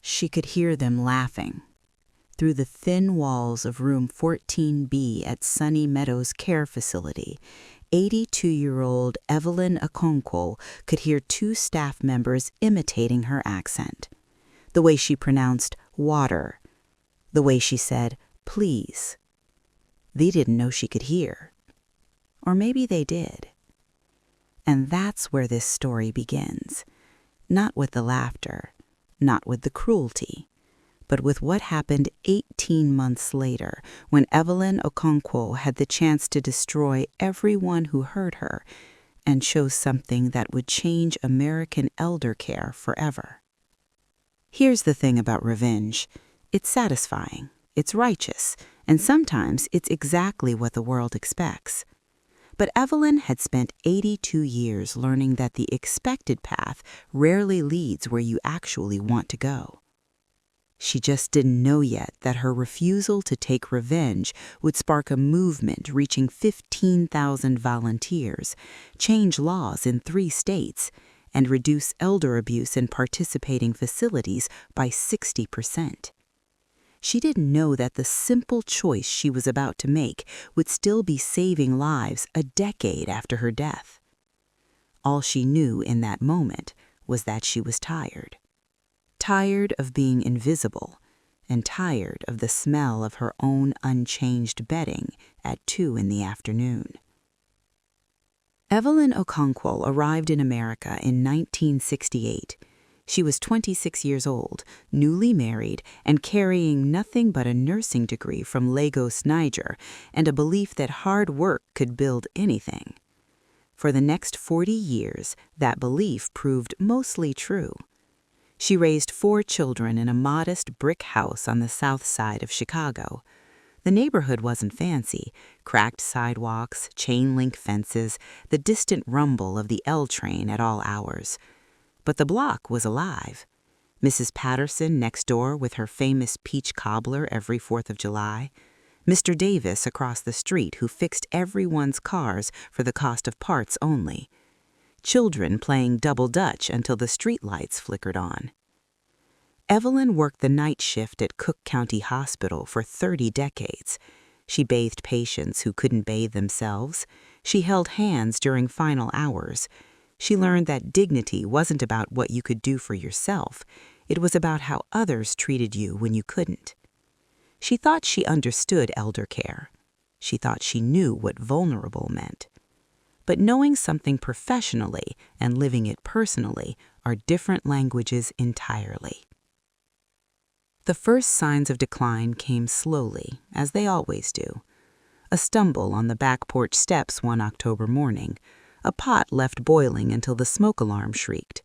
She could hear them laughing. Through the thin walls of room 14B at Sunny Meadows Care Facility, 82-year-old Evelyn Okonkwo could hear two staff members imitating her accent. The way she pronounced water, the way she said please. They didn't know she could hear. Or maybe they did. And that's where this story begins. Not with the laughter, not with the cruelty, but with what happened 18 months later when Evelyn Okonkwo had the chance to destroy everyone who heard her and chose something that would change American elder care forever. Here's the thing about revenge. It's satisfying, it's righteous, and sometimes it's exactly what the world expects. But Evelyn had spent 82 years learning that the expected path rarely leads where you actually want to go. She just didn't know yet that her refusal to take revenge would spark a movement reaching 15,000 volunteers, change laws in 3 states, and reduce elder abuse in participating facilities by 60%. She didn't know that the simple choice she was about to make would still be saving lives a decade after her death. All she knew in that moment was that she was tired. Tired of being invisible, and tired of the smell of her own unchanged bedding at 2 in the afternoon. Evelyn Okonkwo arrived in America in 1968. She was 26 years old, newly married, and carrying nothing but a nursing degree from Lagos, Niger, and a belief that hard work could build anything. For the next 40 years, that belief proved mostly true. She raised 4 children in a modest brick house on the south side of Chicago. The neighborhood wasn't fancy: cracked sidewalks, chain-link fences, the distant rumble of the L train at all hours. But the block was alive. Mrs. Patterson next door with her famous peach cobbler every 4th of July. Mr. Davis across the street who fixed everyone's cars for the cost of parts only. Children playing double dutch until the streetlights flickered on. Evelyn worked the night shift at Cook County Hospital for 30 decades. She bathed patients who couldn't bathe themselves. She held hands during final hours. She learned that dignity wasn't about what you could do for yourself. It was about how others treated you when you couldn't. She thought she understood elder care. She thought she knew what vulnerable meant. But knowing something professionally and living it personally are different languages entirely. The first signs of decline came slowly, as they always do. A stumble on the back porch steps one October morning, a pot left boiling until the smoke alarm shrieked,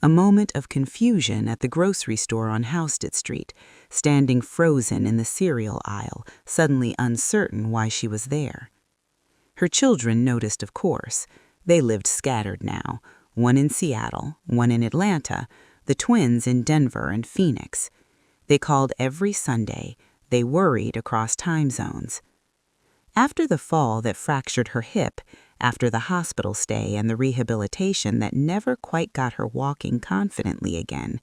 a moment of confusion at the grocery store on Housestead Street, standing frozen in the cereal aisle, suddenly uncertain why she was there. Her children noticed, of course. They lived scattered now, one in Seattle, one in Atlanta, the twins in Denver and Phoenix. They called every Sunday. They worried across time zones. After the fall that fractured her hip, after the hospital stay and the rehabilitation that never quite got her walking confidently again,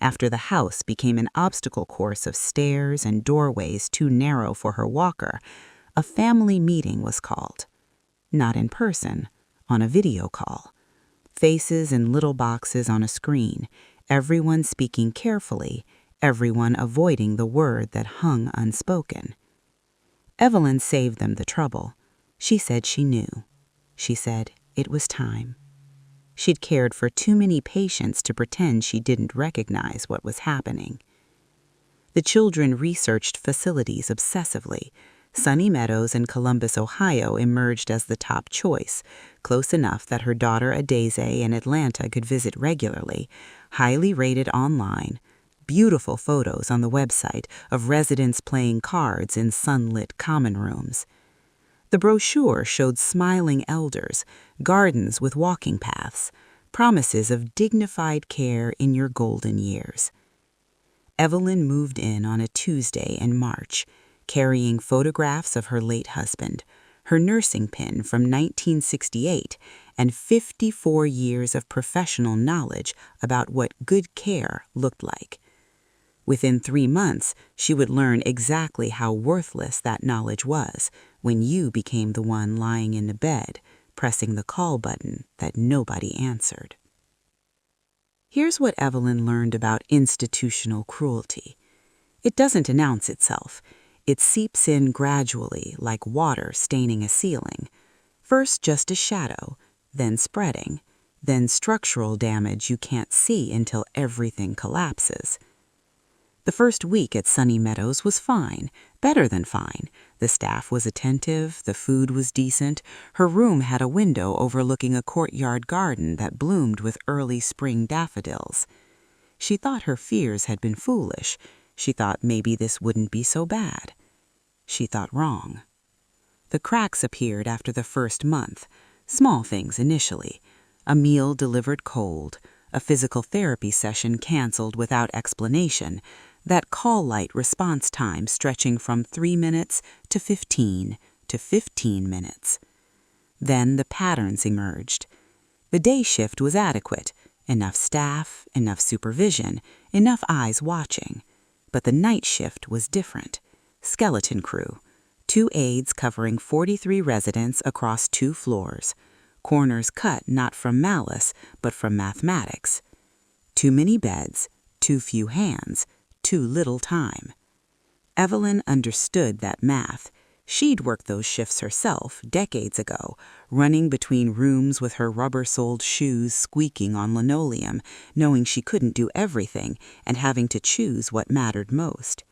after the house became an obstacle course of stairs and doorways too narrow for her walker, a family meeting was called. Not in person, on a video call. Faces in little boxes on a screen, everyone speaking carefully, everyone avoiding the word that hung unspoken. Evelyn saved them the trouble. She said she knew. She said it was time. She'd cared for too many patients to pretend she didn't recognize what was happening. The children researched facilities obsessively. Sunny Meadows in Columbus, Ohio emerged as the top choice, close enough that her daughter Adeze in Atlanta could visit regularly, highly rated online, beautiful photos on the website of residents playing cards in sunlit common rooms. The brochure showed smiling elders, gardens with walking paths, promises of dignified care in your golden years. Evelyn moved in on a Tuesday in March, carrying photographs of her late husband, her nursing pin from 1968, and 54 years of professional knowledge about what good care looked like. Within 3 months, she would learn exactly how worthless that knowledge was when you became the one lying in the bed, pressing the call button that nobody answered. Here's what Evelyn learned about institutional cruelty. It doesn't announce itself. It seeps in gradually, like water staining a ceiling. First just a shadow, then spreading, then structural damage you can't see until everything collapses. The first week at Sunny Meadows was fine, better than fine. The staff was attentive, the food was decent, her room had a window overlooking a courtyard garden that bloomed with early spring daffodils. She thought her fears had been foolish. She thought maybe this wouldn't be so bad. She thought wrong. The cracks appeared after the first month, small things initially. A meal delivered cold, a physical therapy session canceled without explanation, that call light response time stretching from 3 minutes to 15 minutes. Then the patterns emerged. The day shift was adequate, enough staff, enough supervision, enough eyes watching. But the night shift was different. Skeleton crew, 2 aides covering 43 residents across 2 floors, corners cut not from malice, but from mathematics. Too many beds, too few hands, too little time. Evelyn understood that math. She'd worked those shifts herself decades ago, running between rooms with her rubber-soled shoes squeaking on linoleum, knowing she couldn't do everything and having to choose what mattered most.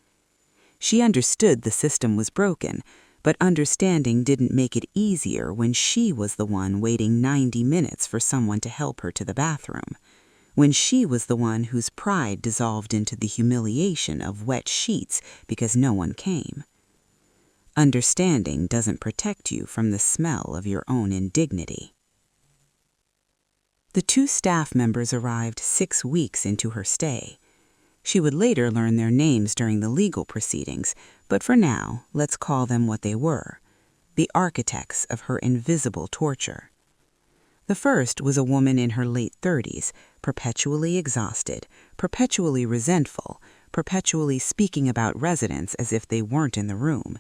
She understood the system was broken, but understanding didn't make it easier when she was the one waiting 90 minutes for someone to help her to the bathroom, when she was the one whose pride dissolved into the humiliation of wet sheets because no one came. Understanding doesn't protect you from the smell of your own indignity. The 2 staff members arrived 6 weeks into her stay. She would later learn their names during the legal proceedings, but for now, let's call them what they were, the architects of her invisible torture. The first was a woman in her late 30s, perpetually exhausted, perpetually resentful, perpetually speaking about residents as if they weren't in the room.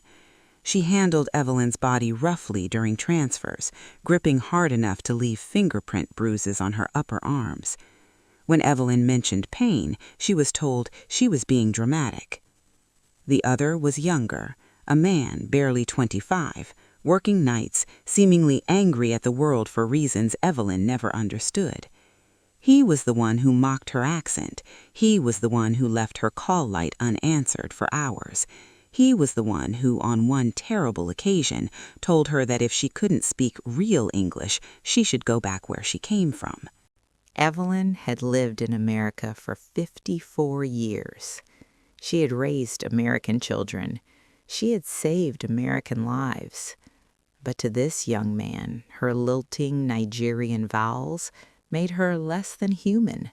She handled Evelyn's body roughly during transfers, gripping hard enough to leave fingerprint bruises on her upper arms. When Evelyn mentioned pain, she was told she was being dramatic. The other was younger, a man barely 25, working nights, seemingly angry at the world for reasons Evelyn never understood. He was the one who mocked her accent. He was the one who left her call light unanswered for hours. He was the one who, on one terrible occasion, told her that if she couldn't speak real English, she should go back where she came from. Evelyn had lived in America for 54 years. She had raised American children. She had saved American lives. But to this young man, her lilting Nigerian vowels made her less than human.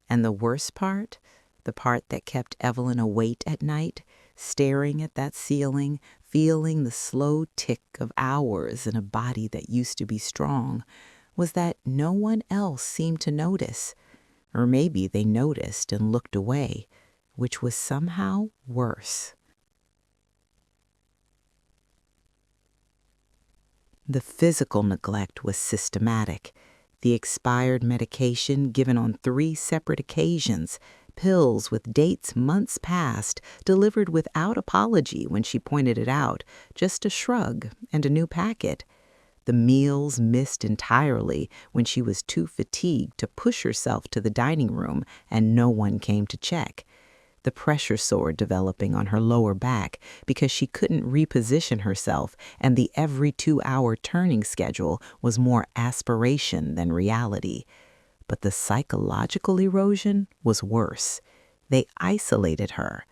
And the worst part, the part that kept Evelyn awake at night, staring at that ceiling, feeling the slow tick of hours in a body that used to be strong, was that no one else seemed to notice. Or maybe they noticed and looked away, which was somehow worse. The physical neglect was systematic. The expired medication given on 3 separate occasions, pills with dates months past, delivered without apology when she pointed it out, just a shrug and a new packet. The meals missed entirely when she was too fatigued to push herself to the dining room and no one came to check. The pressure sore developing on her lower back because she couldn't reposition herself, and the every 2-hour turning schedule was more aspiration than reality. But the psychological erosion was worse. They isolated her.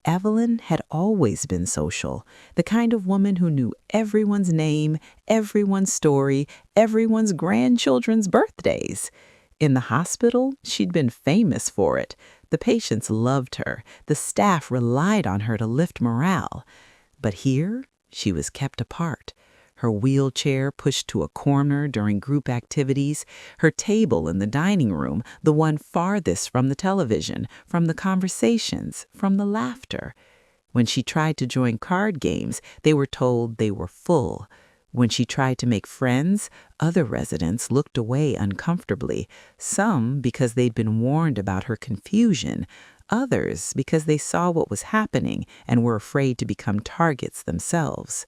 Evelyn had always been social, the kind of woman who knew everyone's name, everyone's story, everyone's grandchildren's birthdays. In the hospital, she'd been famous for it. The patients loved her. The staff relied on her to lift morale. But here, she was kept apart. her wheelchair pushed to a corner during group activities, her table in the dining room, the one farthest from the television, from the conversations, from the laughter. When she tried to join card games, they were told they were full. When she tried to make friends, other residents looked away uncomfortably, some because they'd been warned about her confusion, others because they saw what was happening and were afraid to become targets themselves.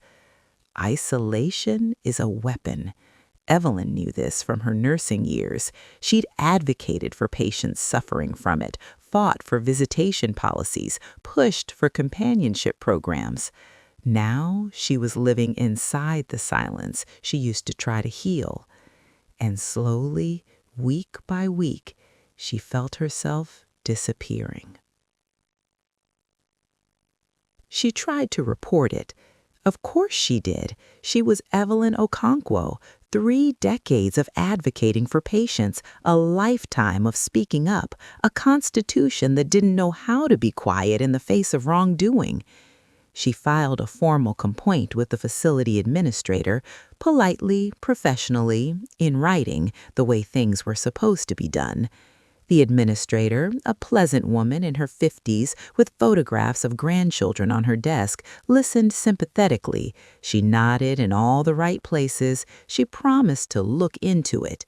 Isolation is a weapon. Evelyn knew this from her nursing years. She'd advocated for patients suffering from it, fought for visitation policies, pushed for companionship programs. Now she was living inside the silence she used to try to heal. And slowly, week by week, she felt herself disappearing. She tried to report it. Of course she did. She was Evelyn Okonkwo, 3 decades of advocating for patients, a lifetime of speaking up, a constitution that didn't know how to be quiet in the face of wrongdoing. She filed a formal complaint with the facility administrator, politely, professionally, in writing, the way things were supposed to be done. The administrator, a pleasant woman in her 50s with photographs of grandchildren on her desk, listened sympathetically. She nodded in all the right places. She promised to look into it.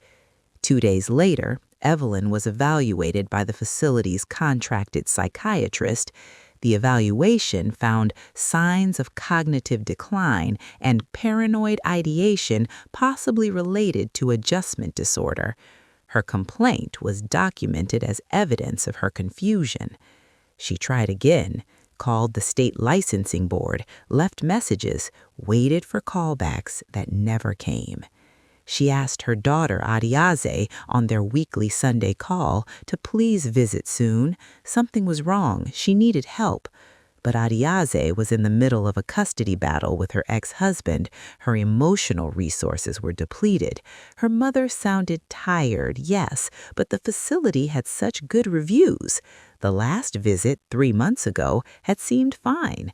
2 days later, Evelyn was evaluated by the facility's contracted psychiatrist. The evaluation found signs of cognitive decline and paranoid ideation possibly related to adjustment disorder. Her complaint was documented as evidence of her confusion. She tried again, called the state licensing board, left messages, waited for callbacks that never came. She asked her daughter Adiaze on their weekly Sunday call to please visit soon. Something was wrong. She needed help. But Adiaze was in the middle of a custody battle with her ex-husband. Her emotional resources were depleted. Her mother sounded tired, yes, but the facility had such good reviews. The last visit, 3 months ago, had seemed fine.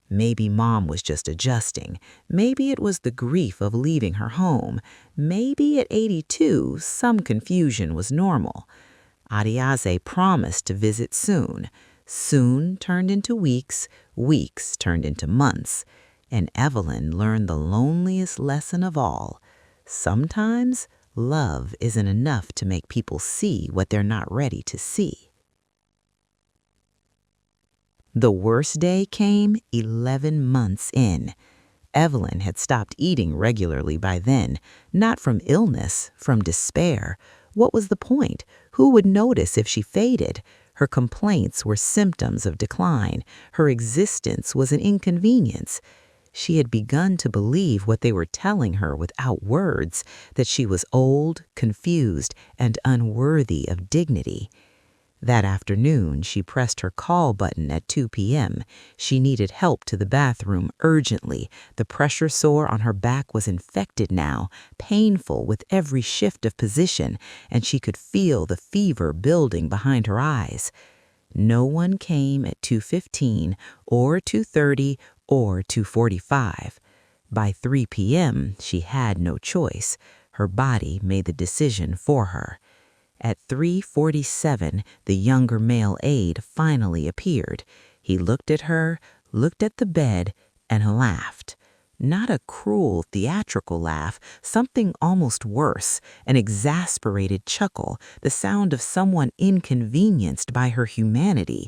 Maybe Mom was just adjusting. Maybe it was the grief of leaving her home. Maybe at 82, some confusion was normal. Adiaze promised to visit soon. Soon turned into weeks, weeks turned into months. And Evelyn learned the loneliest lesson of all. Sometimes love isn't enough to make people see what they're not ready to see. The worst day came 11 months in. Evelyn had stopped eating regularly by then, not from illness, from despair. What was the point? Who would notice if she faded? Her complaints were symptoms of decline. Her existence was an inconvenience. She had begun to believe what they were telling her without words, that she was old, confused, and unworthy of dignity. That afternoon, she pressed her call button at 2 p.m. She needed help to the bathroom urgently. The pressure sore on her back was infected now, painful with every shift of position, and she could feel the fever building behind her eyes. No one came at 2:15 or 2:30 or 2:45. By 3 p.m., she had no choice. Her body made the decision for her. At 3:47, the younger male aide finally appeared. He looked at her, looked at the bed, and laughed. Not a cruel, theatrical laugh, something almost worse, an exasperated chuckle, the sound of someone inconvenienced by her humanity.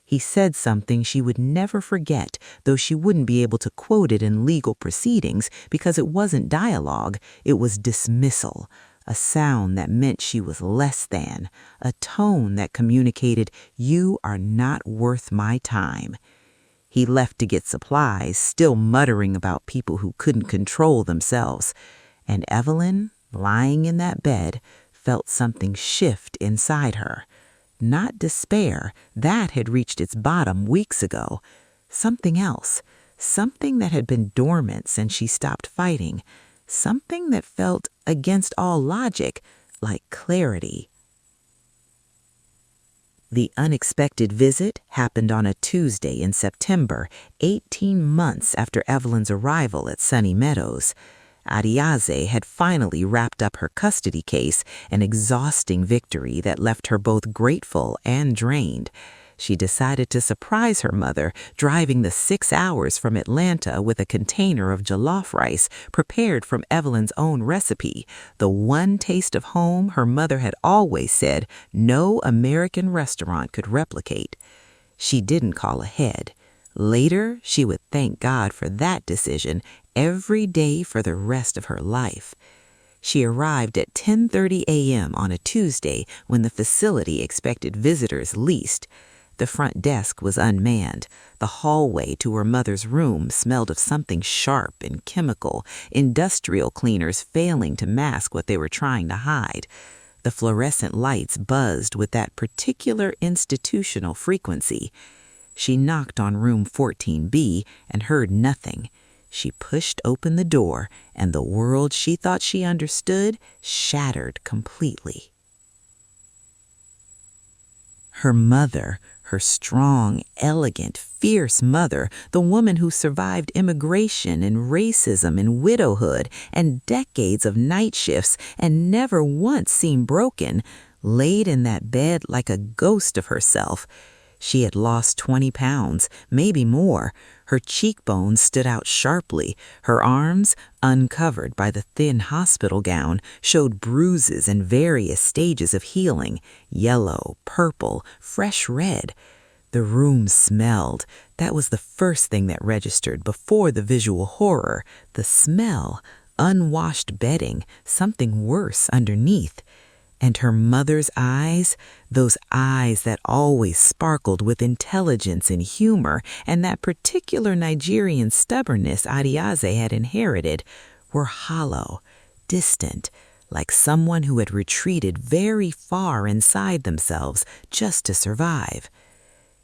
He said something she would never forget, though she wouldn't be able to quote it in legal proceedings because it wasn't dialogue, it was dismissal. A sound that meant she was less than, a tone that communicated, "You are not worth my time." He left to get supplies, still muttering about people who couldn't control themselves. And Evelyn, lying in that bed, felt something shift inside her. Not despair, that had reached its bottom weeks ago. Something else, something that had been dormant since she stopped fighting. Something that felt against all logic, like clarity. The unexpected visit happened on a Tuesday in September, 18 months after Evelyn's arrival at Sunny Meadows. Ariaze had finally wrapped up her custody case, an exhausting victory that left her both grateful and drained. She decided to surprise her mother, driving the 6 hours from Atlanta with a container of jollof rice prepared from Evelyn's own recipe, the one taste of home her mother had always said no American restaurant could replicate. She didn't call ahead. Later, she would thank God for that decision every day for the rest of her life. She arrived at 10:30 a.m. on a Tuesday when the facility expected visitors least. The front desk was unmanned. The hallway to her mother's room smelled of something sharp and chemical, industrial cleaners failing to mask what they were trying to hide. The fluorescent lights buzzed with that particular institutional frequency. She knocked on room 14B and heard nothing. She pushed open the door, and the world she thought she understood shattered completely. Her mother, her strong, elegant, fierce mother, the woman who survived immigration and racism and widowhood and decades of night shifts and never once seemed broken, laid in that bed like a ghost of herself. She had lost 20 pounds, maybe more. Her cheekbones stood out sharply. Her arms, uncovered by the thin hospital gown, showed bruises in various stages of healing, yellow, purple, fresh red. The room smelled. That was the first thing that registered before the visual horror. The smell, unwashed bedding, something worse underneath. And her mother's eyes, those eyes that always sparkled with intelligence and humor and that particular Nigerian stubbornness Ariaze had inherited, were hollow, distant, like someone who had retreated very far inside themselves just to survive.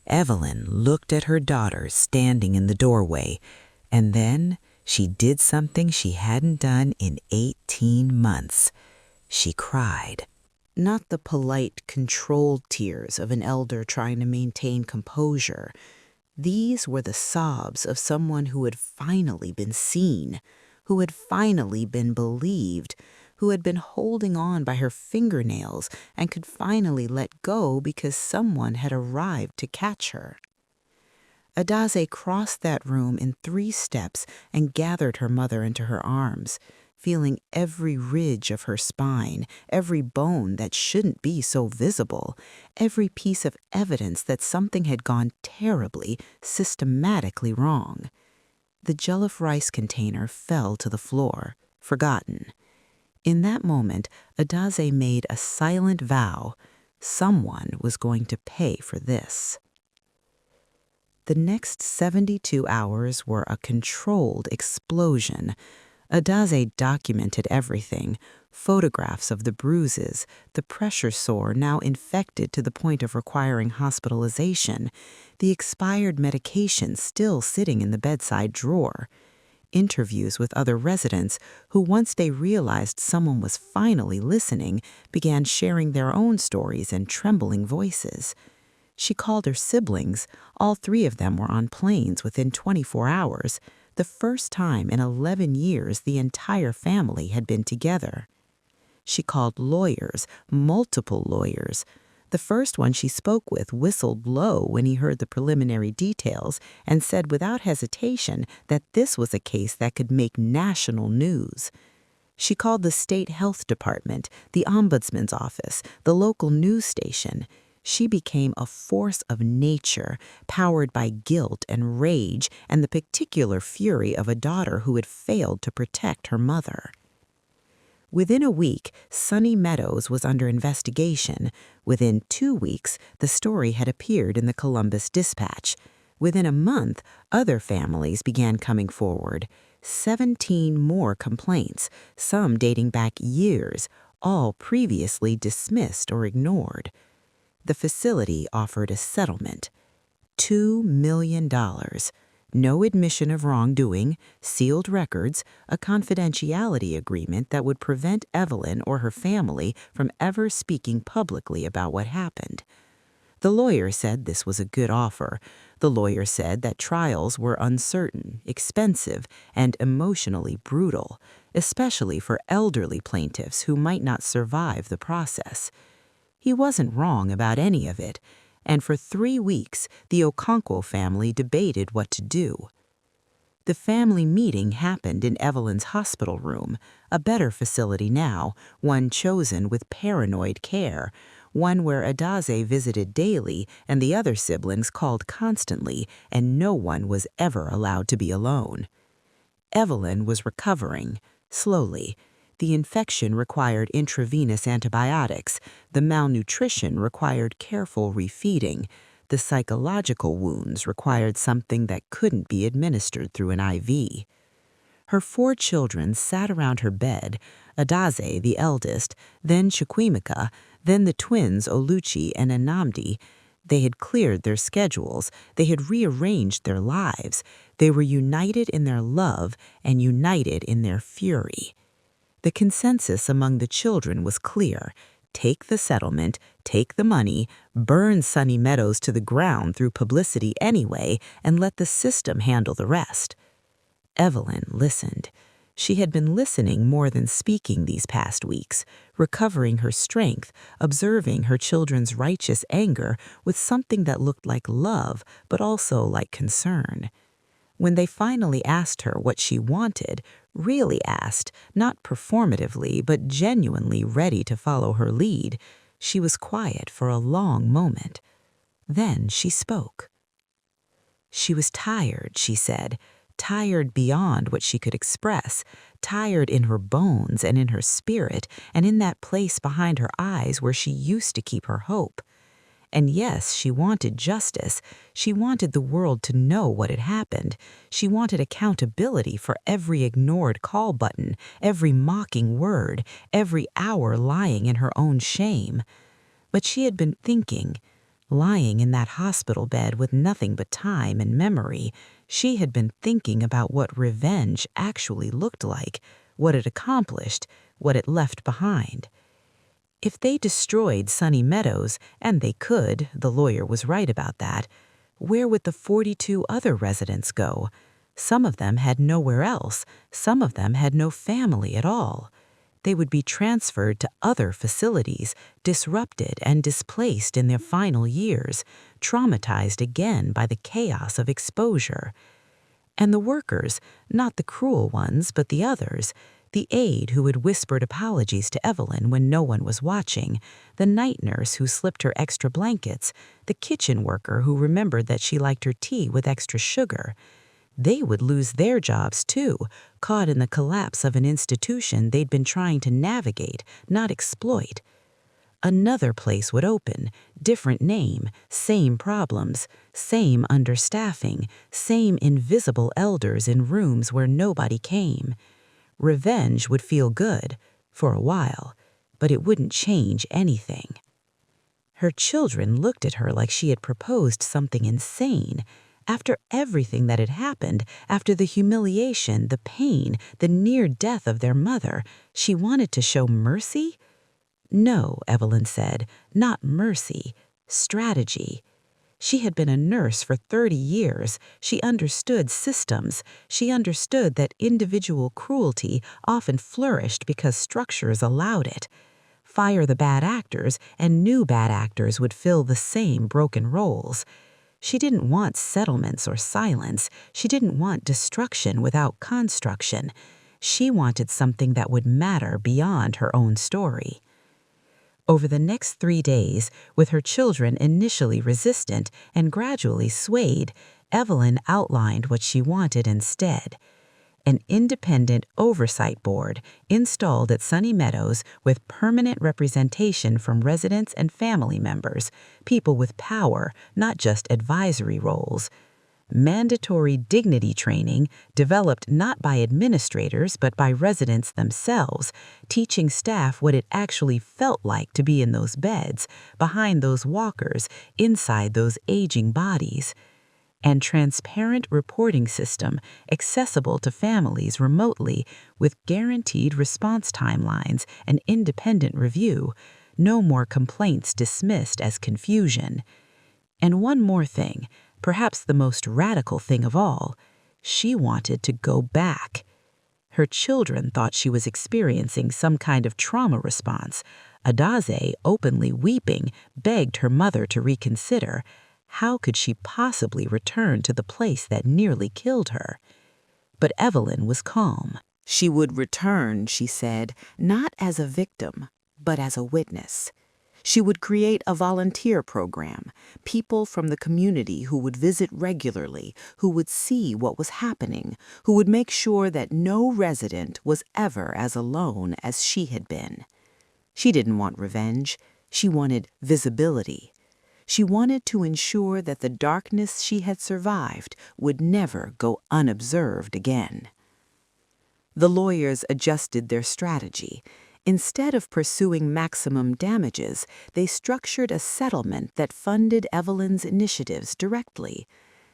Evelyn looked at her daughter standing in the doorway, and then she did something she hadn't done in 18 months. She cried. Not the polite, controlled tears of an elder trying to maintain composure. These were the sobs of someone who had finally been seen, who had finally been believed, who had been holding on by her fingernails and could finally let go because someone had arrived to catch her. Adaze crossed that room in 3 steps and gathered her mother into her arms, feeling every ridge of her spine, every bone that shouldn't be so visible, every piece of evidence that something had gone terribly, systematically wrong. The jollof rice container fell to the floor, forgotten. In that moment, Adaze made a silent vow. Someone was going to pay for this. The next 72 hours were a controlled explosion. Adaze documented everything, photographs of the bruises, the pressure sore now infected to the point of requiring hospitalization, the expired medication still sitting in the bedside drawer, interviews with other residents who, once they realized someone was finally listening, began sharing their own stories in trembling voices. She called her siblings. All 3 of them were on planes within 24 hours. The first time in 11 years the entire family had been together. She called lawyers, multiple lawyers. The first one she spoke with whistled low when he heard the preliminary details and said without hesitation that this was a case that could make national news. She called the state health department, the ombudsman's office, the local news station. She became a force of nature, powered by guilt and rage and the particular fury of a daughter who had failed to protect her mother. Within a week, Sunny Meadows was under investigation. Within 2 weeks, the story had appeared in the Columbus Dispatch. Within a month, other families began coming forward. 17 more complaints, some dating back years, all previously dismissed or ignored. The facility offered a settlement, $2 million, no admission of wrongdoing, sealed records, a confidentiality agreement that would prevent Evelyn or her family from ever speaking publicly about what happened. The lawyer said this was a good offer. The lawyer said that trials were uncertain, expensive, and emotionally brutal, especially for elderly plaintiffs who might not survive the process. He wasn't wrong about any of it, and for 3 weeks the Okonkwo family debated what to do. The family meeting happened in Evelyn's hospital room, a better facility now, one chosen with paranoid care, one where Adaze visited daily and the other siblings called constantly, and no one was ever allowed to be alone. Evelyn was recovering, slowly. The infection required intravenous antibiotics, the malnutrition required careful refeeding, the psychological wounds required something that couldn't be administered through an IV. Her 4 children sat around her bed, Adaze, the eldest, then Chukwemeka, then the twins Oluchi and Anamdi. They had cleared their schedules, they had rearranged their lives, they were united in their love and united in their fury. The consensus among the children was clear. Take the settlement, take the money, burn Sunny Meadows to the ground through publicity anyway, and let the system handle the rest. Evelyn listened. She had been listening more than speaking these past weeks, recovering her strength, observing her children's righteous anger with something that looked like love, but also like concern. When they finally asked her what she wanted, really asked, not performatively, but genuinely ready to follow her lead, she was quiet for a long moment. Then she spoke. She was tired, she said, tired beyond what she could express, tired in her bones and in her spirit and in that place behind her eyes where she used to keep her hope. And yes, she wanted justice. She wanted the world to know what had happened. She wanted accountability for every ignored call button, every mocking word, every hour lying in her own shame. But she had been thinking, lying in that hospital bed with nothing but time and memory, she had been thinking about what revenge actually looked like, what it accomplished, what it left behind. If they destroyed Sunny Meadows, and they could, the lawyer was right about that, where would the 42 other residents go? Some of them had nowhere else. Some of them had no family at all. They would be transferred to other facilities, disrupted and displaced in their final years, traumatized again by the chaos of exposure. And the workers, not the cruel ones, but the others, the aide who had whispered apologies to Evelyn when no one was watching, the night nurse who slipped her extra blankets, the kitchen worker who remembered that she liked her tea with extra sugar. They would lose their jobs too, caught in the collapse of an institution they'd been trying to navigate, not exploit. Another place would open, different name, same problems, same understaffing, same invisible elders in rooms where nobody came. Revenge would feel good, for a while, but it wouldn't change anything. Her children looked at her like she had proposed something insane. After everything that had happened, after the humiliation, the pain, the near death of their mother, she wanted to show mercy? No, Evelyn said, not mercy, strategy. She had been a nurse for 30 years. She understood systems. She understood that individual cruelty often flourished because structures allowed it. Fire the bad actors, and new bad actors would fill the same broken roles. She didn't want settlements or silence. She didn't want destruction without construction. She wanted something that would matter beyond her own story. Over the next 3 days, with her children initially resistant and gradually swayed, Evelyn outlined what she wanted instead. An independent oversight board installed at Sunny Meadows with permanent representation from residents and family members, people with power, not just advisory roles. Mandatory dignity training developed not by administrators but by residents themselves, teaching staff what it actually felt like to be in those beds, behind those walkers, inside those aging bodies. And transparent reporting system accessible to families remotely with guaranteed response timelines and independent review, no more complaints dismissed as confusion. And one more thing, perhaps the most radical thing of all, she wanted to go back. Her children thought she was experiencing some kind of trauma response. Adaze, openly weeping, begged her mother to reconsider. How could she possibly return to the place that nearly killed her? But Evelyn was calm. She would return, she said, not as a victim, but as a witness. She would create a volunteer program, people from the community who would visit regularly, who would see what was happening, who would make sure that no resident was ever as alone as she had been. She didn't want revenge. She wanted visibility. She wanted to ensure that the darkness she had survived would never go unobserved again. The lawyers adjusted their strategy. Instead of pursuing maximum damages, they structured a settlement that funded Evelyn's initiatives directly.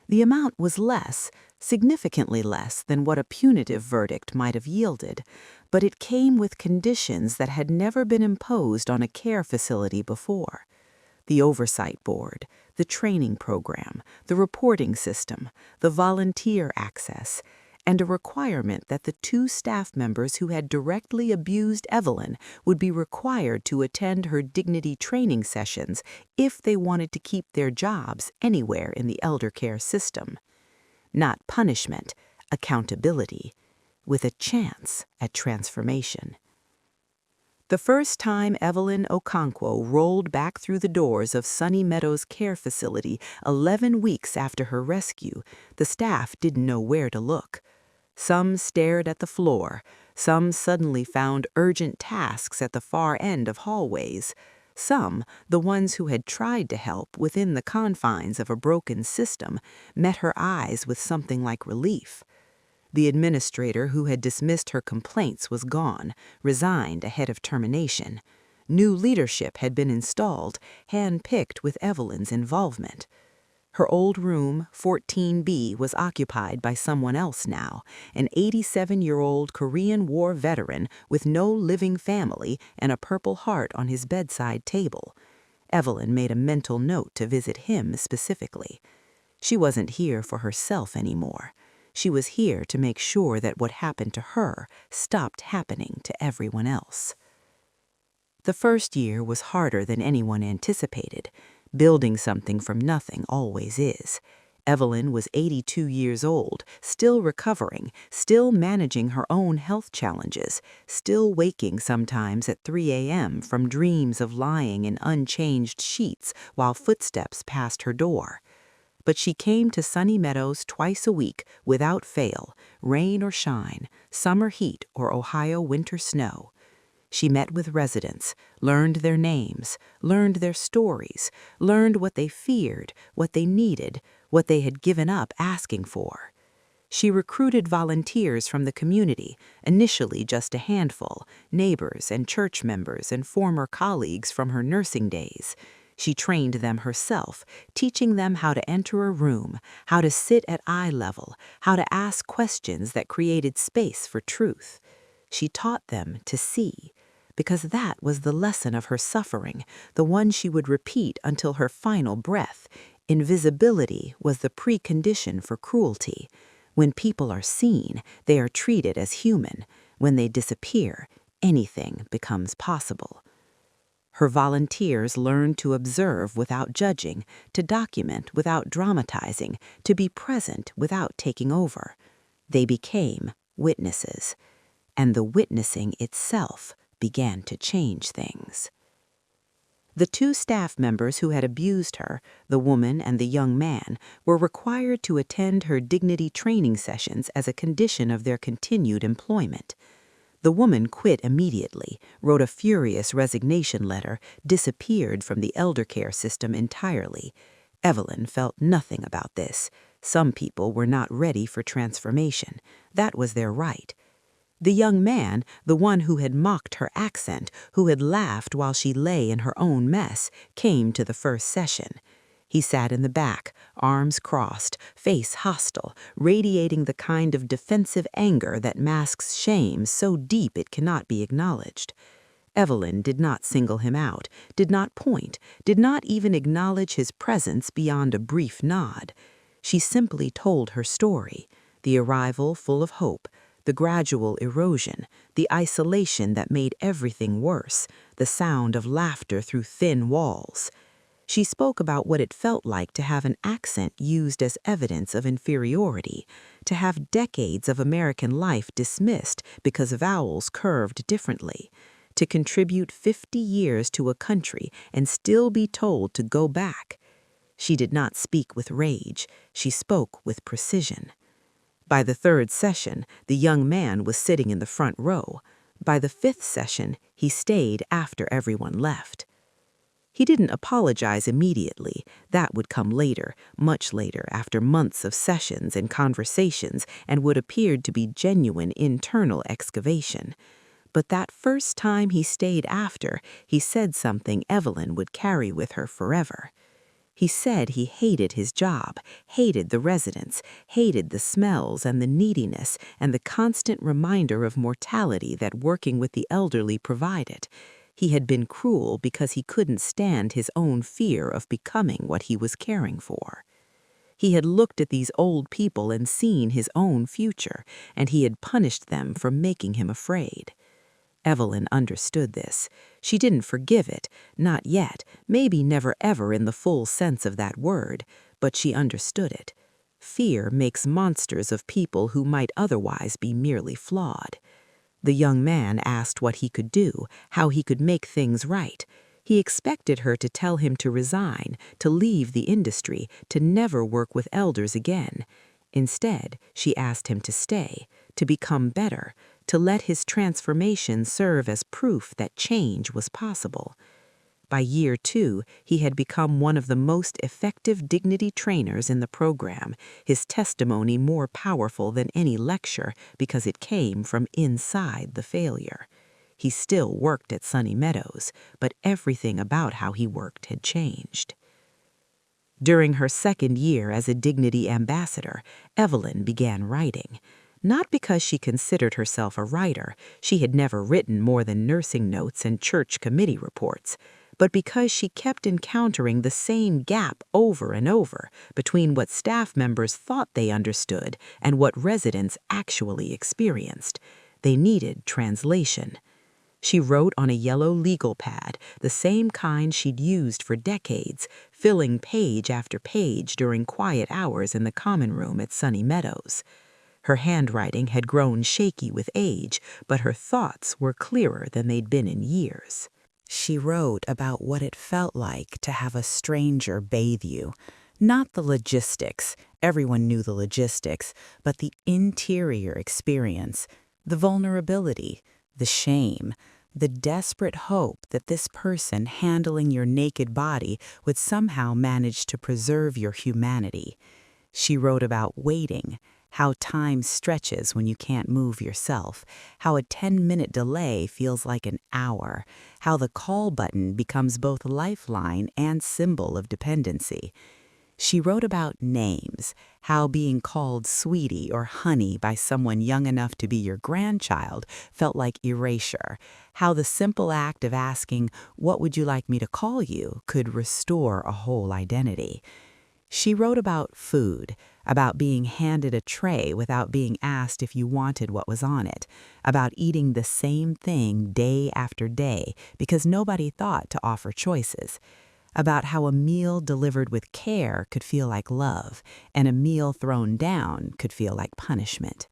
The amount was less, significantly less than what a punitive verdict might have yielded, but it came with conditions that had never been imposed on a care facility before. The oversight board, the training program, the reporting system, the volunteer access, and a requirement that the 2 staff members who had directly abused Evelyn would be required to attend her dignity training sessions if they wanted to keep their jobs anywhere in the elder care system. Not punishment, accountability, with a chance at transformation. The first time Evelyn Okonkwo rolled back through the doors of Sunny Meadows Care Facility 11 weeks after her rescue, the staff didn't know where to look. Some stared at the floor. Some suddenly found urgent tasks at the far end of hallways. Some, the ones who had tried to help within the confines of a broken system, met her eyes with something like relief. The administrator who had dismissed her complaints was gone, resigned ahead of termination. New leadership had been installed, hand-picked with Evelyn's involvement. Her old room, 14B, was occupied by someone else now, an 87-year-old Korean War veteran with no living family and a Purple Heart on his bedside table. Evelyn made a mental note to visit him specifically. She wasn't here for herself anymore. She was here to make sure that what happened to her stopped happening to everyone else. The first year was harder than anyone anticipated. Building something from nothing always is. Evelyn was 82 years old, still recovering, still managing her own health challenges, still waking sometimes at 3 a.m. from dreams of lying in unchanged sheets while footsteps passed her door. But she came to Sunny Meadows twice a week without fail, rain or shine, summer heat or Ohio winter snow. She met with residents, learned their names, learned their stories, learned what they feared, what they needed, what they had given up asking for. She recruited volunteers from the community, initially just a handful, neighbors and church members and former colleagues from her nursing days. She trained them herself, teaching them how to enter a room, how to sit at eye level, how to ask questions that created space for truth. She taught them to see, because that was the lesson of her suffering, the one she would repeat until her final breath. Invisibility was the precondition for cruelty. When people are seen, they are treated as human. When they disappear, anything becomes possible. Her volunteers learned to observe without judging, to document without dramatizing, to be present without taking over. They became witnesses, and the witnessing itself began to change things. The 2 staff members who had abused her, the woman and the young man, were required to attend her dignity training sessions as a condition of their continued employment. The woman quit immediately, wrote a furious resignation letter, disappeared from the elder care system entirely. Evelyn felt nothing about this. Some people were not ready for transformation. That was their right. The young man, the one who had mocked her accent, who had laughed while she lay in her own mess, came to the first session. He sat in the back, arms crossed, face hostile, radiating the kind of defensive anger that masks shame so deep it cannot be acknowledged. Evelyn did not single him out, did not point, did not even acknowledge his presence beyond a brief nod. She simply told her story, the arrival full of hope, the gradual erosion, the isolation that made everything worse, the sound of laughter through thin walls. She spoke about what it felt like to have an accent used as evidence of inferiority, to have decades of American life dismissed because vowels curved differently, to contribute 50 years to a country and still be told to go back. She did not speak with rage, she spoke with precision. By the third session, the young man was sitting in the front row. By the fifth session, he stayed after everyone left. He didn't apologize immediately. That would come later, much later, after months of sessions and conversations, and would appear to be genuine internal excavation. But that first time he stayed after, he said something Evelyn would carry with her forever. He said he hated his job, hated the residents, hated the smells and the neediness and the constant reminder of mortality that working with the elderly provided. He had been cruel because he couldn't stand his own fear of becoming what he was caring for. He had looked at these old people and seen his own future, and he had punished them for making him afraid. Evelyn understood this. She didn't forgive it, not yet, maybe never ever in the full sense of that word, but she understood it. Fear makes monsters of people who might otherwise be merely flawed. The young man asked what he could do, how he could make things right. He expected her to tell him to resign, to leave the industry, to never work with elders again. Instead, she asked him to stay, to become better, to let his transformation serve as proof that change was possible. By year 2, he had become one of the most effective dignity trainers in the program, his testimony more powerful than any lecture because it came from inside the failure. He still worked at Sunny Meadows, but everything about how he worked had changed. During her second year as a dignity ambassador, Evelyn began writing. Not because she considered herself a writer, she had never written more than nursing notes and church committee reports, but because she kept encountering the same gap over and over between what staff members thought they understood and what residents actually experienced. They needed translation. She wrote on a yellow legal pad, the same kind she'd used for decades, filling page after page during quiet hours in the common room at Sunny Meadows. Her handwriting had grown shaky with age, but her thoughts were clearer than they'd been in years. She wrote about what it felt like to have a stranger bathe you. Not the logistics, everyone knew the logistics, but the interior experience, the vulnerability, the shame, the desperate hope that this person handling your naked body would somehow manage to preserve your humanity. She wrote about waiting, how time stretches when you can't move yourself, how a 10-minute delay feels like an hour, how the call button becomes both lifeline and symbol of dependency. She wrote about names, how being called sweetie or honey by someone young enough to be your grandchild felt like erasure, how the simple act of asking, "What would you like me to call you?" could restore a whole identity. She wrote about food, about being handed a tray without being asked if you wanted what was on it, about eating the same thing day after day because nobody thought to offer choices, about how a meal delivered with care could feel like love, and a meal thrown down could feel like punishment.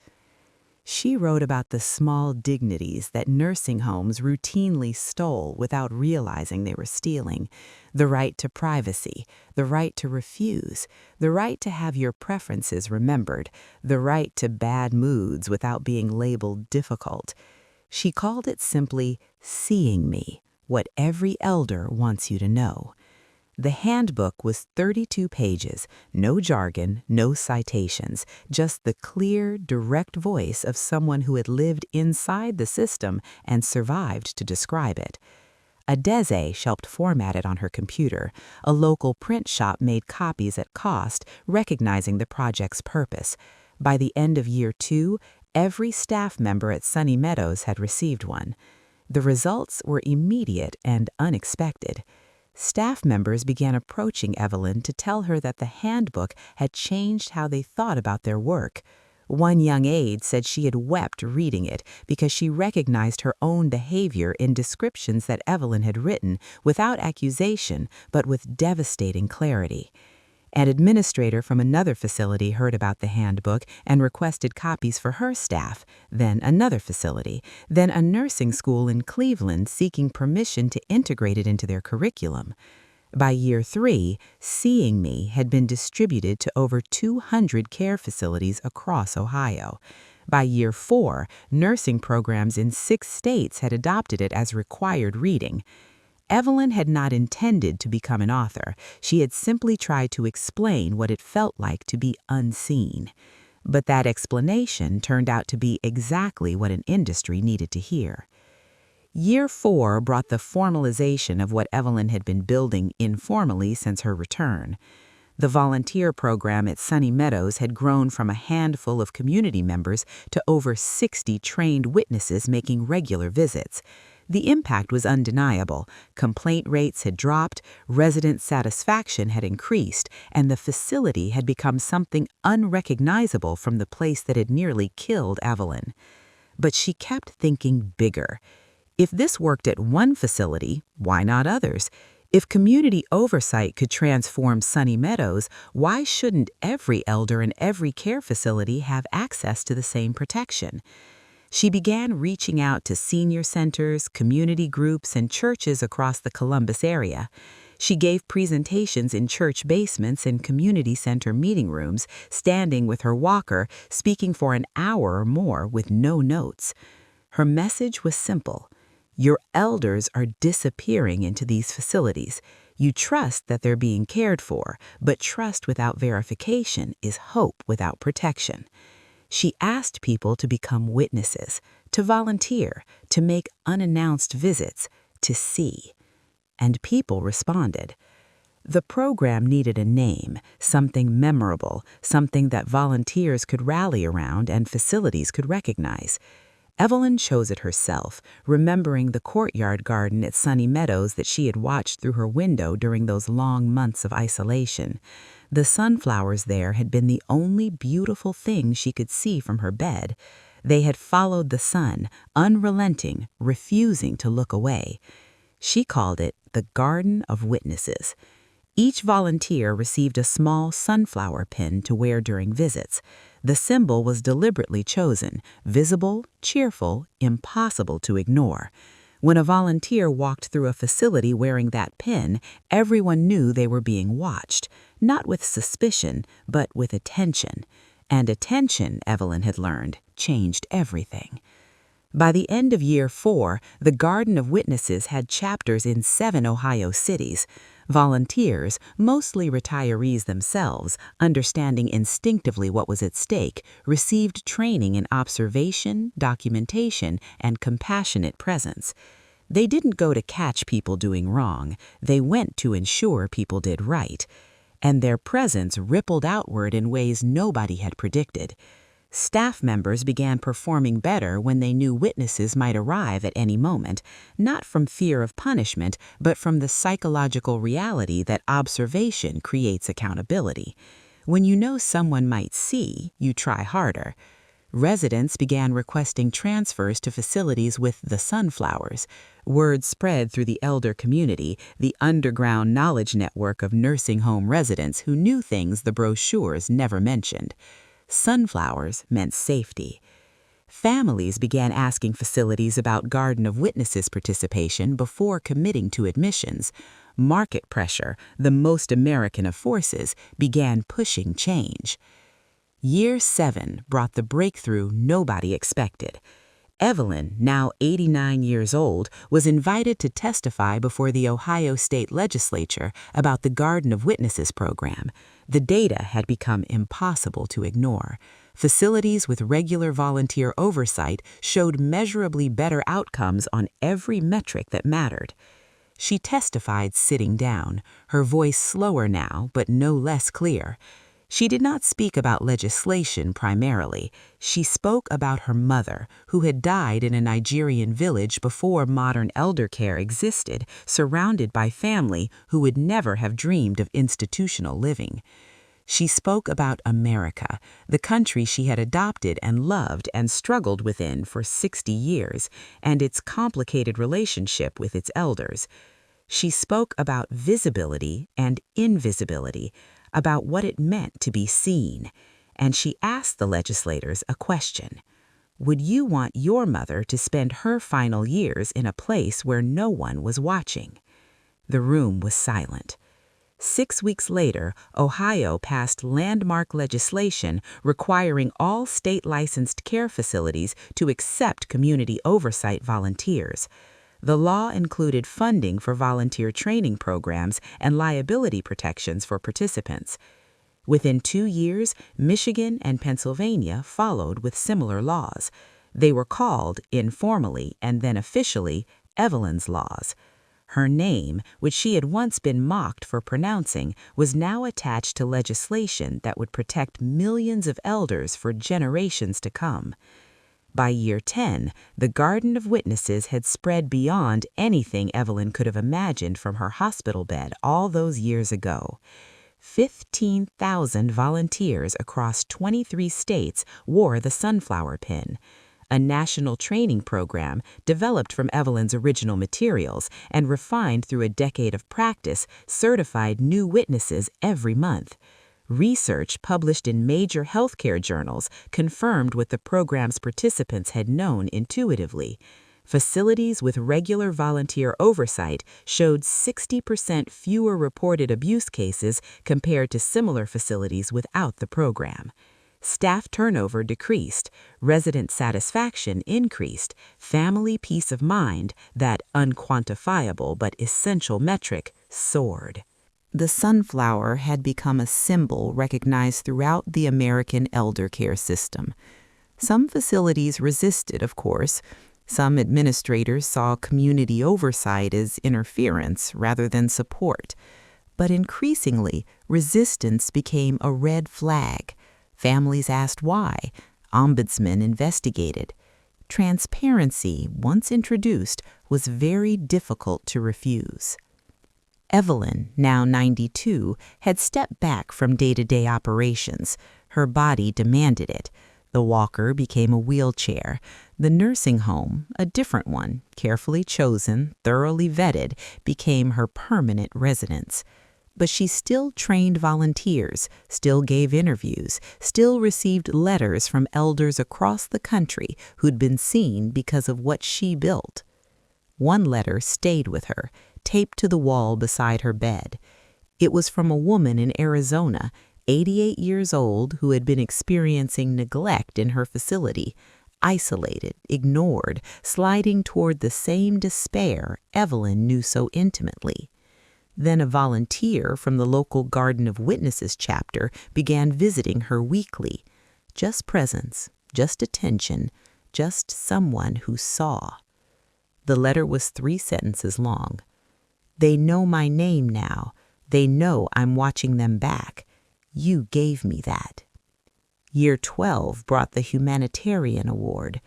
She wrote about the small dignities that nursing homes routinely stole without realizing they were stealing: the right to privacy, the right to refuse, the right to have your preferences remembered, the right to bad moods without being labeled difficult. She called it simply seeing me, what every elder wants you to know. The handbook was 32 pages, no jargon, no citations, just the clear, direct voice of someone who had lived inside the system and survived to describe it. A Deze helped format it on her computer. A local print shop made copies at cost, recognizing the project's purpose. By the end of year 2, every staff member at Sunny Meadows had received one. The results were immediate and unexpected. Staff members began approaching Evelyn to tell her that the handbook had changed how they thought about their work. One young aide said she had wept reading it because she recognized her own behavior in descriptions that Evelyn had written without accusation but with devastating clarity. An administrator from another facility heard about the handbook and requested copies for her staff, then another facility, then a nursing school in Cleveland seeking permission to integrate it into their curriculum. By year 3, Seeing Me had been distributed to over 200 care facilities across Ohio. By year 4, nursing programs in 6 states had adopted it as required reading. Evelyn had not intended to become an author. She had simply tried to explain what it felt like to be unseen. But that explanation turned out to be exactly what an industry needed to hear. Year 4 brought the formalization of what Evelyn had been building informally since her return. The volunteer program at Sunny Meadows had grown from a handful of community members to over 60 trained witnesses making regular visits. The impact was undeniable. Complaint rates had dropped, resident satisfaction had increased, and the facility had become something unrecognizable from the place that had nearly killed Evelyn. But she kept thinking bigger. If this worked at one facility, why not others? If community oversight could transform Sunny Meadows, why shouldn't every elder in every care facility have access to the same protection? She began reaching out to senior centers, community groups, and churches across the Columbus area. She gave presentations in church basements and community center meeting rooms, standing with her walker, speaking for an hour or more with no notes. Her message was simple. Your elders are disappearing into these facilities. You trust that they're being cared for, but trust without verification is hope without protection. She asked people to become witnesses, to volunteer, to make unannounced visits, to see. And people responded. The program needed a name, something memorable, something that volunteers could rally around and facilities could recognize. Evelyn chose it herself, remembering the courtyard garden at Sunny Meadows that she had watched through her window during those long months of isolation. The sunflowers there had been the only beautiful thing she could see from her bed. They had followed the sun, unrelenting, refusing to look away. She called it the Garden of Witnesses. Each volunteer received a small sunflower pin to wear during visits. The symbol was deliberately chosen, visible, cheerful, impossible to ignore. When a volunteer walked through a facility wearing that pin, everyone knew they were being watched, not with suspicion, but with attention. And attention, Evelyn had learned, changed everything. By the end of year 4, the Garden of Witnesses had chapters in 7 Ohio cities. Volunteers, mostly retirees themselves, understanding instinctively what was at stake, received training in observation, documentation, and compassionate presence. They didn't go to catch people doing wrong. They went to ensure people did right. And their presence rippled outward in ways nobody had predicted. Staff members began performing better when they knew witnesses might arrive at any moment, not from fear of punishment, but from the psychological reality that observation creates accountability. When you know someone might see, you try harder. Residents began requesting transfers to facilities with the sunflowers. Word spread through the elder community, the underground knowledge network of nursing home residents who knew things the brochures never mentioned. Sunflowers meant safety. Families began asking facilities about Garden of Witnesses participation before committing to admissions. Market pressure, the most American of forces, began pushing change. Year 7 brought the breakthrough nobody expected. Evelyn, now 89 years old, was invited to testify before the Ohio State Legislature about the Garden of Witnesses program. The data had become impossible to ignore. Facilities with regular volunteer oversight showed measurably better outcomes on every metric that mattered. She testified sitting down, her voice slower now but no less clear. She did not speak about legislation primarily. She spoke about her mother, who had died in a Nigerian village before modern elder care existed, surrounded by family who would never have dreamed of institutional living. She spoke about America, the country she had adopted and loved and struggled within for 60 years, and its complicated relationship with its elders. She spoke about visibility and invisibility, about what it meant to be seen, and she asked the legislators a question. Would you want your mother to spend her final years in a place where no one was watching? The room was silent. 6 weeks later, Ohio passed landmark legislation requiring all state-licensed care facilities to accept community oversight volunteers. The law included funding for volunteer training programs and liability protections for participants. Within 2 years, Michigan and Pennsylvania followed with similar laws. They were called, informally and then officially, Evelyn's laws. Her name, which she had once been mocked for pronouncing, was now attached to legislation that would protect millions of elders for generations to come. By year 10, the Garden of Witnesses had spread beyond anything Evelyn could have imagined from her hospital bed all those years ago. 15,000 volunteers across 23 states wore the sunflower pin, a national training program developed from Evelyn's original materials and refined through a decade of practice certified new witnesses every month. Research published in major healthcare journals confirmed what the program's participants had known intuitively. Facilities with regular volunteer oversight showed 60% fewer reported abuse cases compared to similar facilities without the program. Staff turnover decreased, resident satisfaction increased, family peace of mind, that unquantifiable but essential metric, soared. The sunflower had become a symbol recognized throughout the American elder care system. Some facilities resisted, of course. Some administrators saw community oversight as interference rather than support. But increasingly, resistance became a red flag. Families asked why. Ombudsmen investigated. Transparency, once introduced, was very difficult to refuse. Evelyn, now 92, had stepped back from day-to-day operations. Her body demanded it. The walker became a wheelchair. The nursing home, a different one, carefully chosen, thoroughly vetted, became her permanent residence. But she still trained volunteers, still gave interviews, still received letters from elders across the country who'd been seen because of what she built. One letter stayed with her, taped to the wall beside her bed. It was from a woman in Arizona, 88 years old, who had been experiencing neglect in her facility, isolated, ignored, sliding toward the same despair Evelyn knew so intimately. Then a volunteer from the local Garden of Witnesses chapter began visiting her weekly. Just presence, just attention, just someone who saw. The letter was 3 sentences long. They know my name now. They know I'm watching them back. You gave me that. Year 12 brought the Humanitarian Award.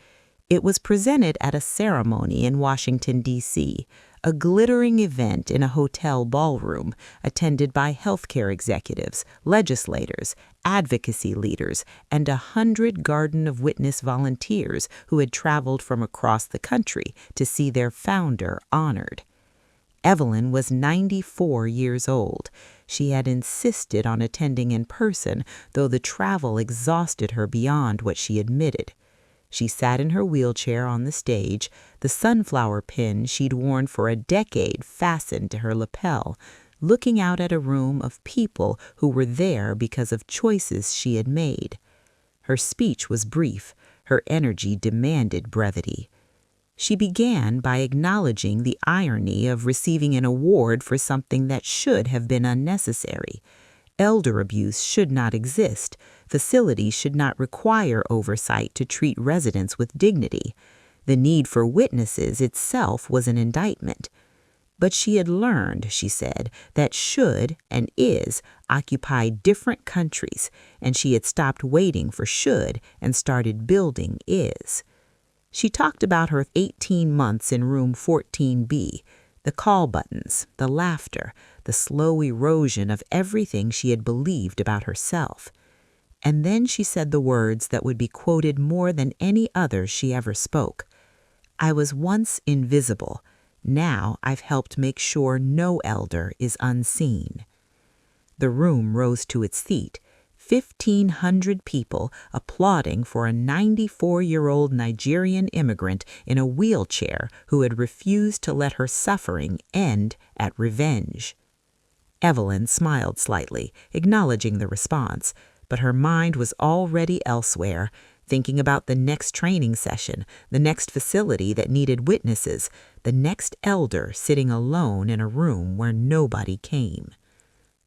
It was presented at a ceremony in Washington, D.C., a glittering event in a hotel ballroom attended by healthcare executives, legislators, advocacy leaders, and 100 Garden of Witness volunteers who had traveled from across the country to see their founder honored. Evelyn was 94 years old. She had insisted on attending in person, though the travel exhausted her beyond what she admitted. She sat in her wheelchair on the stage, the sunflower pin she'd worn for a decade fastened to her lapel, looking out at a room of people who were there because of choices she had made. Her speech was brief. Her energy demanded brevity. She began by acknowledging the irony of receiving an award for something that should have been unnecessary. Elder abuse should not exist. Facilities should not require oversight to treat residents with dignity. The need for witnesses itself was an indictment. But she had learned, she said, that should and is occupy different countries, and she had stopped waiting for should and started building is. She talked about her 18 months in room 14B, the call buttons, the laughter, the slow erosion of everything she had believed about herself. And then she said the words that would be quoted more than any others she ever spoke. "I was once invisible. Now I've helped make sure no elder is unseen." The room rose to its feet, 1,500 people applauding for a 94-year-old Nigerian immigrant in a wheelchair who had refused to let her suffering end at revenge. Evelyn smiled slightly, acknowledging the response, but her mind was already elsewhere, thinking about the next training session, the next facility that needed witnesses, the next elder sitting alone in a room where nobody came.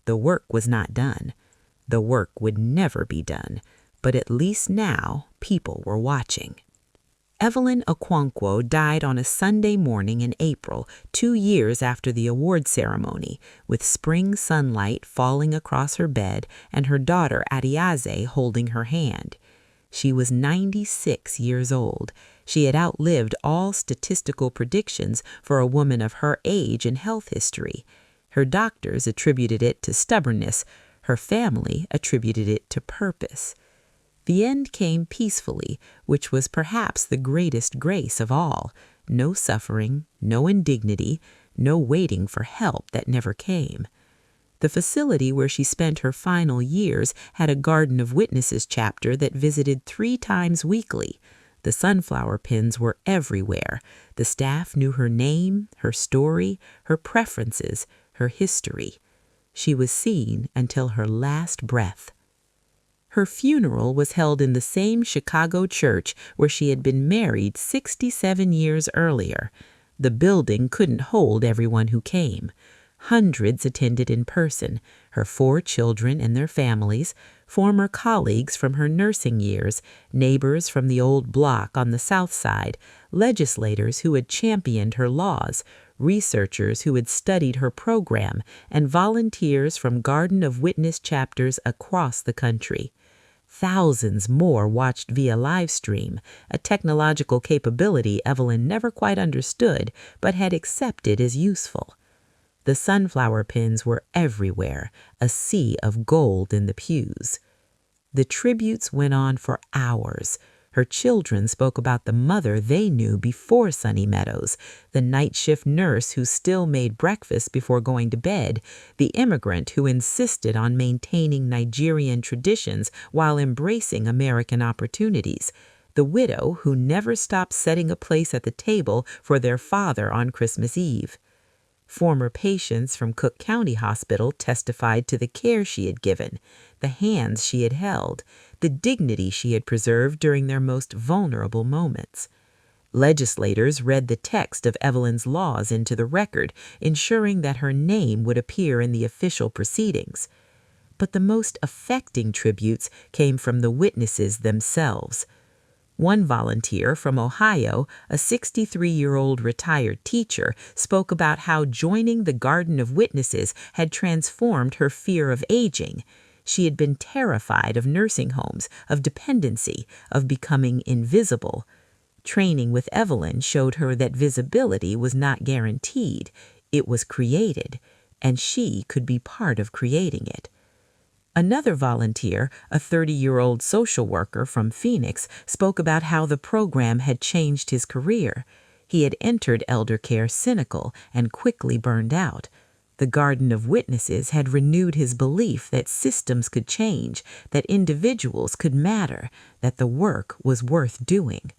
The work was not done. The work would never be done, but at least now people were watching. Evelyn Okonkwo died on a Sunday morning in April, 2 years after the award ceremony, with spring sunlight falling across her bed and her daughter Adiaze holding her hand. She was 96 years old. She had outlived all statistical predictions for a woman of her age and health history. Her doctors attributed it to stubbornness. Her family attributed it to purpose. The end came peacefully, which was perhaps the greatest grace of all. No suffering, no indignity, no waiting for help that never came. The facility where she spent her final years had a Garden of Witnesses chapter that visited 3 times weekly. The sunflower pins were everywhere. The staff knew her name, her story, her preferences, her history. She was seen until her last breath. Her funeral was held in the same Chicago church where she had been married 67 years earlier. The building couldn't hold everyone who came. Hundreds attended in person, her 4 children and their families, former colleagues from her nursing years, neighbors from the old block on the South Side, legislators who had championed her laws, researchers who had studied her program, and volunteers from Garden of Witness chapters across the country. Thousands more watched via live stream, a technological capability Evelyn never quite understood but had accepted as useful. The sunflower pins were everywhere, a sea of gold in the pews. The tributes went on for hours. Her children spoke about the mother they knew before Sunny Meadows, the night shift nurse who still made breakfast before going to bed, the immigrant who insisted on maintaining Nigerian traditions while embracing American opportunities, the widow who never stopped setting a place at the table for their father on Christmas Eve. Former patients from Cook County Hospital testified to the care she had given, the hands she had held, the dignity she had preserved during their most vulnerable moments. Legislators read the text of Evelyn's laws into the record, ensuring that her name would appear in the official proceedings. But the most affecting tributes came from the witnesses themselves. One volunteer from Ohio, a 63-year-old retired teacher, spoke about how joining the Garden of Witnesses had transformed her fear of aging. She had been terrified of nursing homes, of dependency, of becoming invisible. Training with Evelyn showed her that visibility was not guaranteed. It was created, and she could be part of creating it. Another volunteer, a 30-year-old social worker from Phoenix, spoke about how the program had changed his career. He had entered elder care cynical and quickly burned out. The Garden of Witnesses had renewed his belief that systems could change, that individuals could matter, that the work was worth doing.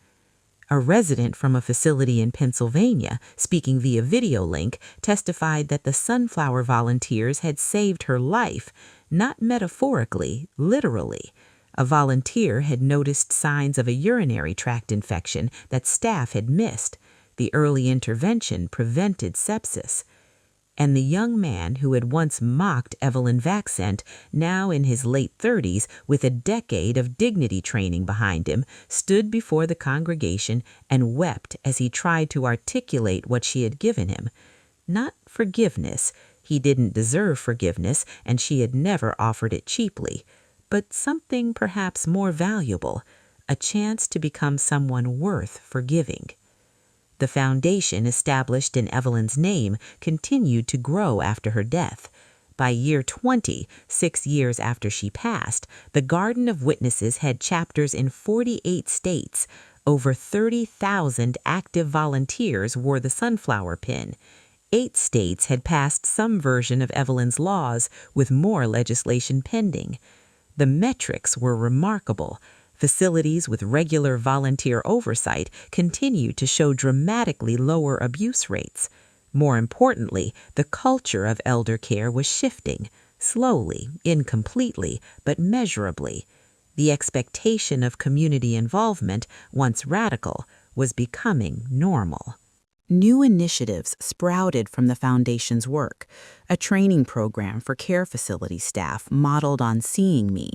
A resident from a facility in Pennsylvania, speaking via video link, testified that the sunflower volunteers had saved her life, not metaphorically, literally. A volunteer had noticed signs of a urinary tract infection that staff had missed. The early intervention prevented sepsis. And the young man who had once mocked Evelyn Vaxent, now in his late 30s with a decade of dignity training behind him, stood before the congregation and wept as he tried to articulate what she had given him. Not forgiveness. He didn't deserve forgiveness, and she had never offered it cheaply. But something perhaps more valuable, a chance to become someone worth forgiving. The foundation established in Evelyn's name continued to grow after her death. By year 20, 6 years after she passed, the Garden of Witnesses had chapters in 48 states. Over 30,000 active volunteers wore the sunflower pin. 8 states had passed some version of Evelyn's laws, with more legislation pending. The metrics were remarkable. Facilities with regular volunteer oversight continued to show dramatically lower abuse rates. More importantly, the culture of elder care was shifting, slowly, incompletely, but measurably. The expectation of community involvement, once radical, was becoming normal. New initiatives sprouted from the Foundation's work, a training program for care facility staff modeled on Seeing Me,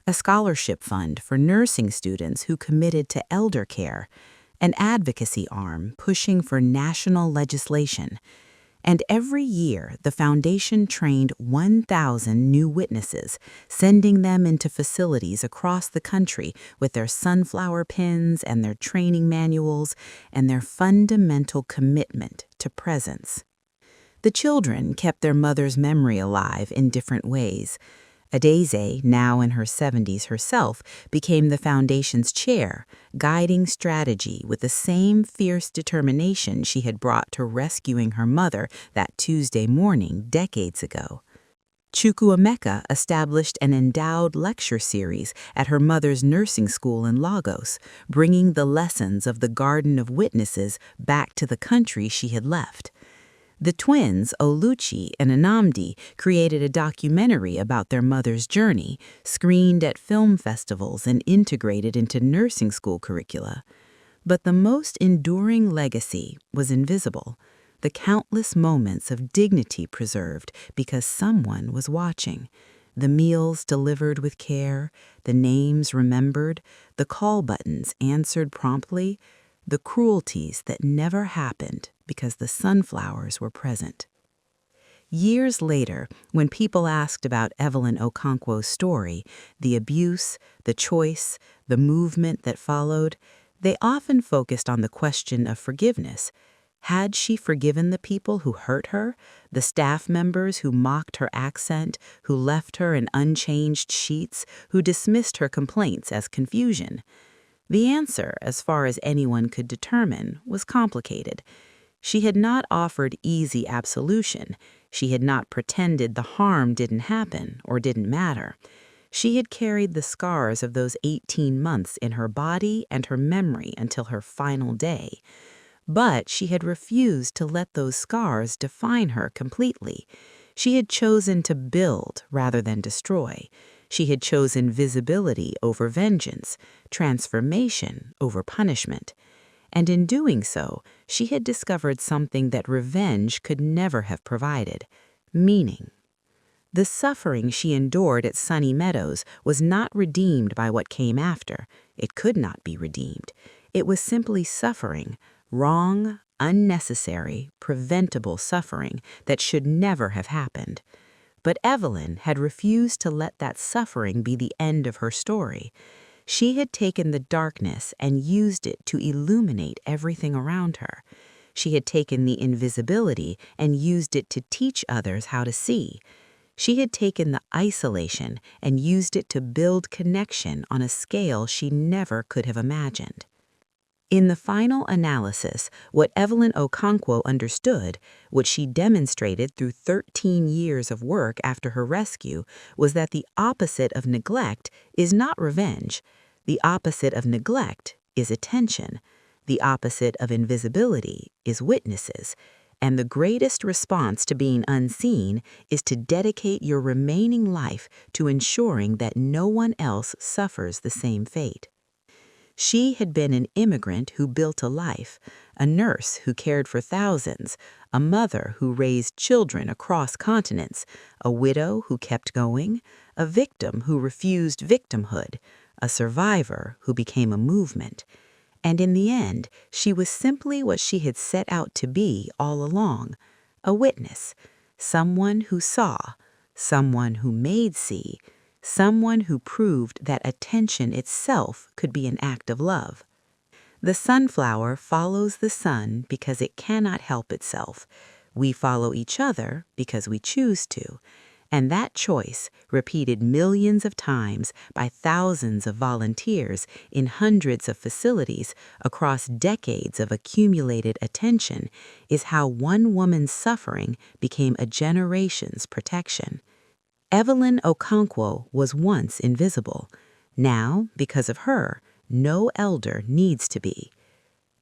a scholarship fund for nursing students who committed to elder care, an advocacy arm pushing for national legislation. And every year, the Foundation trained 1,000 new witnesses, sending them into facilities across the country with their sunflower pins and their training manuals and their fundamental commitment to presence. The children kept their mother's memory alive in different ways. Adeze, now in her 70s herself, became the Foundation's chair, guiding strategy with the same fierce determination she had brought to rescuing her mother that Tuesday morning decades ago. Chukwuemeka established an endowed lecture series at her mother's nursing school in Lagos, bringing the lessons of the Garden of Witnesses back to the country she had left. The twins, Oluchi and Anamdi, created a documentary about their mother's journey, screened at film festivals and integrated into nursing school curricula. But the most enduring legacy was invisible, the countless moments of dignity preserved because someone was watching, the meals delivered with care, the names remembered, the call buttons answered promptly, the cruelties that never happened because the sunflowers were present. Years later, when people asked about Evelyn Okonkwo's story, the abuse, the choice, the movement that followed, they often focused on the question of forgiveness. Had she forgiven the people who hurt her, the staff members who mocked her accent, who left her in unchanged sheets, who dismissed her complaints as confusion? The answer, as far as anyone could determine, was complicated. She had not offered easy absolution. She had not pretended the harm didn't happen or didn't matter. She had carried the scars of those 18 months in her body and her memory until her final day. But she had refused to let those scars define her completely. She had chosen to build rather than destroy. She had chosen visibility over vengeance, transformation over punishment. And in doing so, she had discovered something that revenge could never have provided: meaning. The suffering she endured at Sunny Meadows was not redeemed by what came after. It could not be redeemed. It was simply suffering, wrong, unnecessary, preventable suffering that should never have happened. But Evelyn had refused to let that suffering be the end of her story. She had taken the darkness and used it to illuminate everything around her. She had taken the invisibility and used it to teach others how to see. She had taken the isolation and used it to build connection on a scale she never could have imagined. In the final analysis, what Evelyn Okonkwo understood, what she demonstrated through 13 years of work after her rescue, was that the opposite of neglect is not revenge. The opposite of neglect is attention. The opposite of invisibility is witnesses. And the greatest response to being unseen is to dedicate your remaining life to ensuring that no one else suffers the same fate. She had been an immigrant who built a life, a nurse who cared for thousands, a mother who raised children across continents, a widow who kept going, a victim who refused victimhood, a survivor who became a movement. And in the end, she was simply what she had set out to be all along, A witness, someone who saw, someone who made see, someone who proved that attention itself could be an act of love. The sunflower follows the sun because it cannot help itself. We follow each other because we choose to. And that choice, repeated millions of times by thousands of volunteers in hundreds of facilities across decades of accumulated attention, is how one woman's suffering became a generation's protection. Evelyn Okonkwo was once invisible. Now, because of her, no elder needs to be.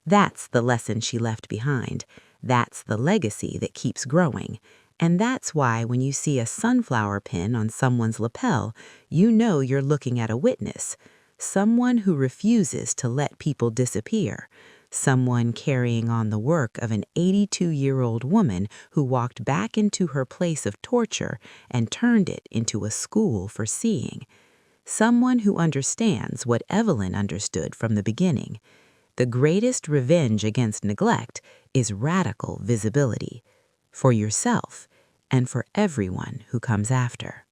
That's the lesson she left behind. That's the legacy that keeps growing. And that's why when you see a sunflower pin on someone's lapel, you know you're looking at a witness, someone who refuses to let people disappear, someone carrying on the work of an 82-year-old woman who walked back into her place of torture and turned it into a school for seeing, someone who understands what Evelyn understood from the beginning. The greatest revenge against neglect is radical visibility. For yourself, and for everyone who comes after.